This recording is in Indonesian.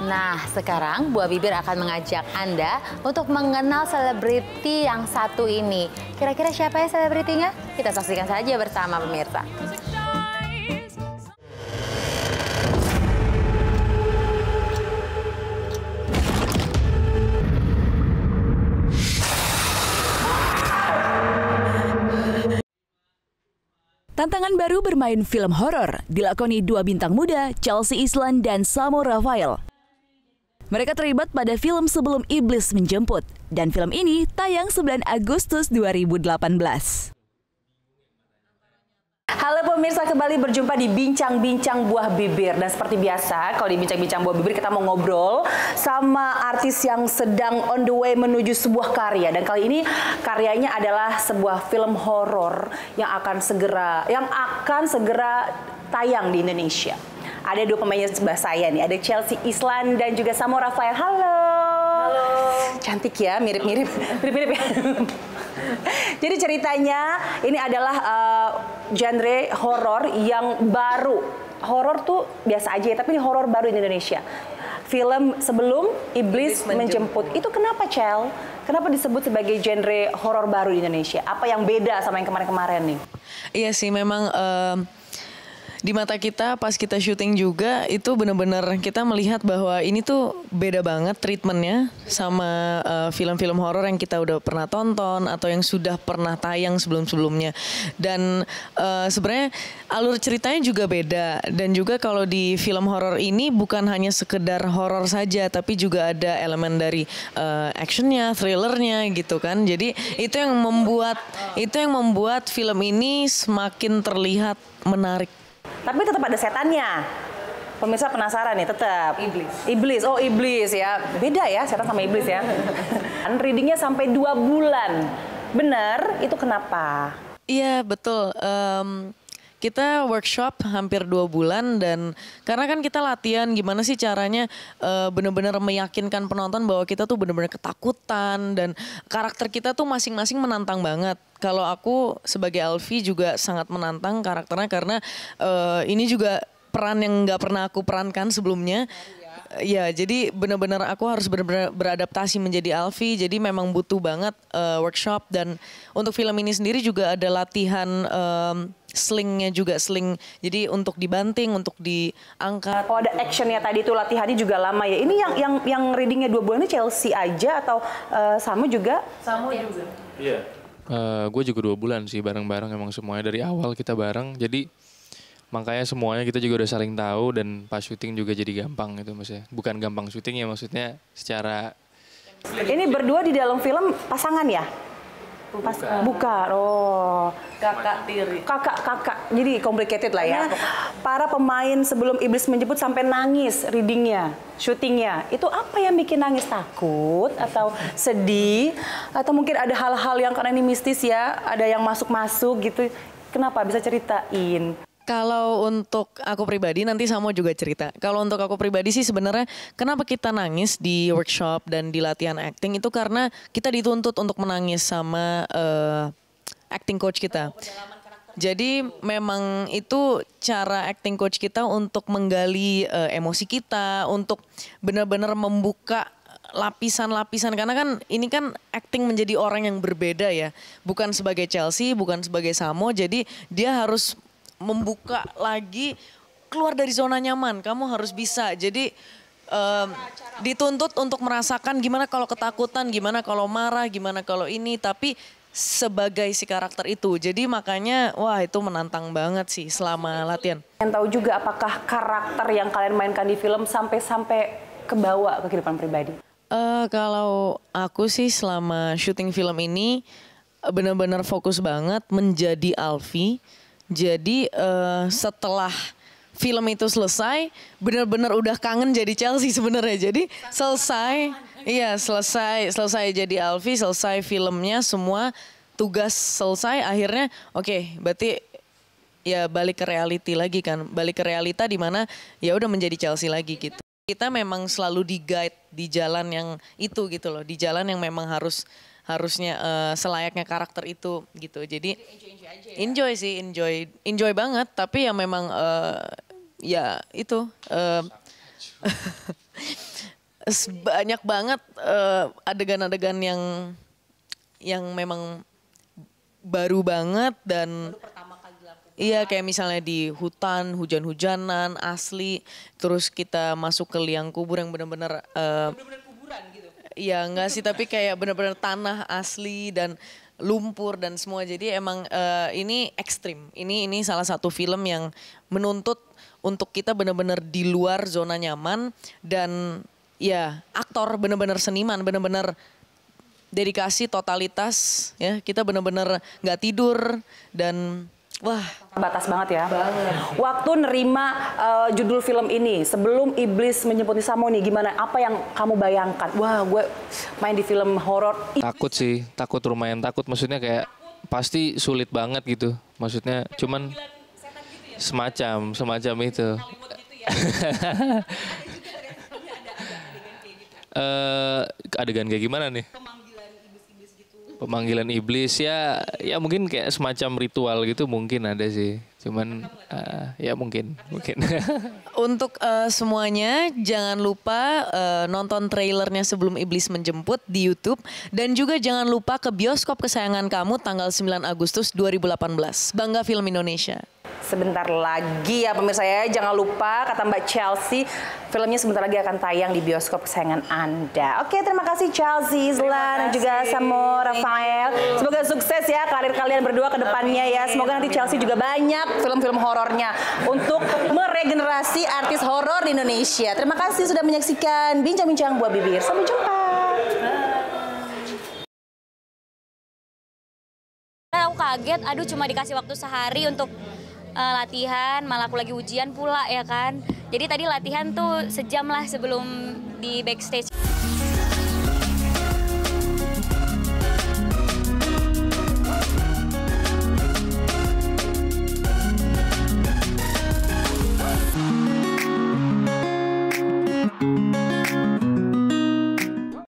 Nah, sekarang Buah Bibir akan mengajak Anda untuk mengenal selebriti yang satu ini. Kira-kira siapa ya selebritinya? Kita saksikan saja bersama pemirsa. Tantangan baru bermain film horor dilakoni dua bintang muda, Chelsea Islan dan Samo Rafael. Mereka terlibat pada film Sebelum Iblis Menjemput, dan film ini tayang 9 Agustus 2018. Halo pemirsa, kembali berjumpa di Bincang-Bincang Buah Bibir. Dan seperti biasa, kalau di Bincang-Bincang Buah Bibir kita mau ngobrol sama artis yang sedang on the way menuju sebuah karya. Dan kali ini karyanya adalah sebuah film horor yang akan segera tayang di Indonesia. Ada dua pemainnya sebelah saya nih, ada Chelsea Islan dan juga Samo Rafael. Halo. Halo. Cantik ya, mirip-mirip ya. Jadi ceritanya ini adalah genre horor yang baru. Horor tuh biasa aja ya, tapi ini horor baru di Indonesia. Film Sebelum Iblis Menjemput. Itu kenapa, Chel? Kenapa disebut sebagai genre horor baru di Indonesia? Apa yang beda sama yang kemarin-kemarin nih? Iya sih, memang di mata kita pas kita syuting juga itu benar-benar kita melihat bahwa ini tuh beda banget treatmentnya sama film-film horor yang kita udah pernah tonton atau yang sudah pernah tayang sebelum-sebelumnya. Dan sebenarnya alur ceritanya juga beda, dan juga kalau di film horor ini bukan hanya sekedar horor saja, tapi juga ada elemen dari actionnya, thrillernya gitu kan. Jadi itu yang membuat film ini semakin terlihat menarik. Tapi tetap ada setannya. Pemirsa penasaran nih, tetap. Iblis. Oh, iblis ya. Beda ya setan sama iblis ya. Readingnya sampai 2 bulan. Bener? Itu kenapa? Iya, betul. Kita workshop hampir 2 bulan, dan karena kan kita latihan gimana sih caranya benar-benar meyakinkan penonton bahwa kita tuh benar-benar ketakutan, dan karakter kita tuh masing-masing menantang banget. Kalau aku sebagai Alfi juga sangat menantang karakternya karena ini juga peran yang nggak pernah aku perankan sebelumnya. Ya, jadi benar-benar aku harus benar-benar beradaptasi menjadi Alfi. Jadi memang butuh banget workshop, dan untuk film ini sendiri juga ada latihan slingnya juga, sling. Jadi untuk dibanting, untuk diangkat. Oh, ada actionnya tadi tuh, latihannya juga lama ya. Ini yang readingnya 2 bulan ini Chelsea aja atau Samo juga? Samo juga. Iya. Gue juga 2 bulan sih, bareng-bareng emang semuanya dari awal kita bareng. Jadi makanya semuanya kita juga udah saling tahu, dan pas syuting juga jadi gampang gitu maksudnya. Bukan gampang syuting ya, maksudnya secara... Ini berdua di dalam film pasangan ya? Bukan. Oh. Kakak tiri. Kakak. Jadi complicated lah ya. Para pemain Sebelum Iblis Menjemput sampai nangis readingnya, syutingnya. Itu apa yang bikin nangis? Takut atau sedih? Atau mungkin ada hal-hal yang karena ini mistis ya, ada yang masuk-masuk gitu. Kenapa? Bisa ceritain? Kalau untuk aku pribadi, nanti Samo juga cerita. Kalau untuk aku pribadi sih sebenarnya kenapa kita nangis di workshop dan di latihan acting itu karena kita dituntut untuk menangis sama acting coach kita. Jadi memang itu cara acting coach kita untuk menggali emosi kita, untuk benar-benar membuka lapisan-lapisan, karena kan ini kan acting menjadi orang yang berbeda ya. Bukan sebagai Chelsea, bukan sebagai Samo, jadi dia harus membuka lagi, keluar dari zona nyaman. Kamu harus bisa. Jadi dituntut untuk merasakan gimana kalau ketakutan, gimana kalau marah, gimana kalau ini, tapi sebagai si karakter itu. Jadi makanya wah itu menantang banget sih selama latihan. Yang tahu juga apakah karakter yang kalian mainkan di film sampai kebawa ke kehidupan pribadi? Kalau aku sih selama syuting film ini benar-benar fokus banget menjadi Alfi. Jadi setelah film itu selesai, benar-benar udah kangen jadi Chelsea sebenarnya. Jadi selesai jadi Alfi, selesai filmnya, semua tugas selesai. Akhirnya oke, berarti ya balik ke reality lagi kan, balik ke realita di mana ya udah menjadi Chelsea lagi gitu. Kita memang selalu di guide di jalan yang itu gitu loh, di jalan yang memang harusnya selayaknya karakter itu gitu. Jadi enjoy banget, tapi ya memang ya itu banyak banget adegan-adegan yang memang baru banget dan iya, kayak misalnya di hutan, hujan-hujanan, asli. Terus kita masuk ke liang kubur yang benar-benar Kuburan gitu. iya enggak sih, tapi kayak benar-benar tanah asli dan lumpur dan semua. Jadi emang ini ekstrim. Ini salah satu film yang menuntut untuk kita benar-benar di luar zona nyaman dan ya aktor benar-benar seniman, benar-benar dedikasi totalitas ya. Kita benar-benar nggak tidur dan wah, Batas banget ya. Waktu nerima judul film ini, sebelum Iblis Menjemput Samo nih, gimana? Apa yang kamu bayangkan? Wah, gue main di film horor. Takut sih, lumayan takut. Maksudnya kayak pasti sulit banget gitu. Maksudnya cuman semacam itu. Adegan kayak gimana nih? Pemanggilan iblis ya mungkin kayak semacam ritual gitu mungkin ada sih. Cuman ya mungkin. untuk semuanya jangan lupa nonton trailernya Sebelum Iblis Menjemput di YouTube dan juga jangan lupa ke bioskop kesayangan kamu tanggal 9 Agustus 2018. Bangga Film Indonesia. Sebentar lagi ya pemirsa ya, jangan lupa kata Mbak Chelsea, filmnya sebentar lagi akan tayang di bioskop kesayangan Anda. Oke, terima kasih Chelsea, Islan, dan juga Samo Rafael. Semoga sukses ya karir kalian berdua ke depannya ya. Semoga nanti Chelsea juga banyak film-film horornya untuk meregenerasi artis horor di Indonesia. Terima kasih sudah menyaksikan Bincang-Bincang Buah Bibir. Sampai jumpa. Aku kaget, aduh cuma dikasih waktu sehari untuk latihan, malah aku lagi ujian pula ya kan. Jadi tadi latihan tuh sejam lah sebelum di backstage.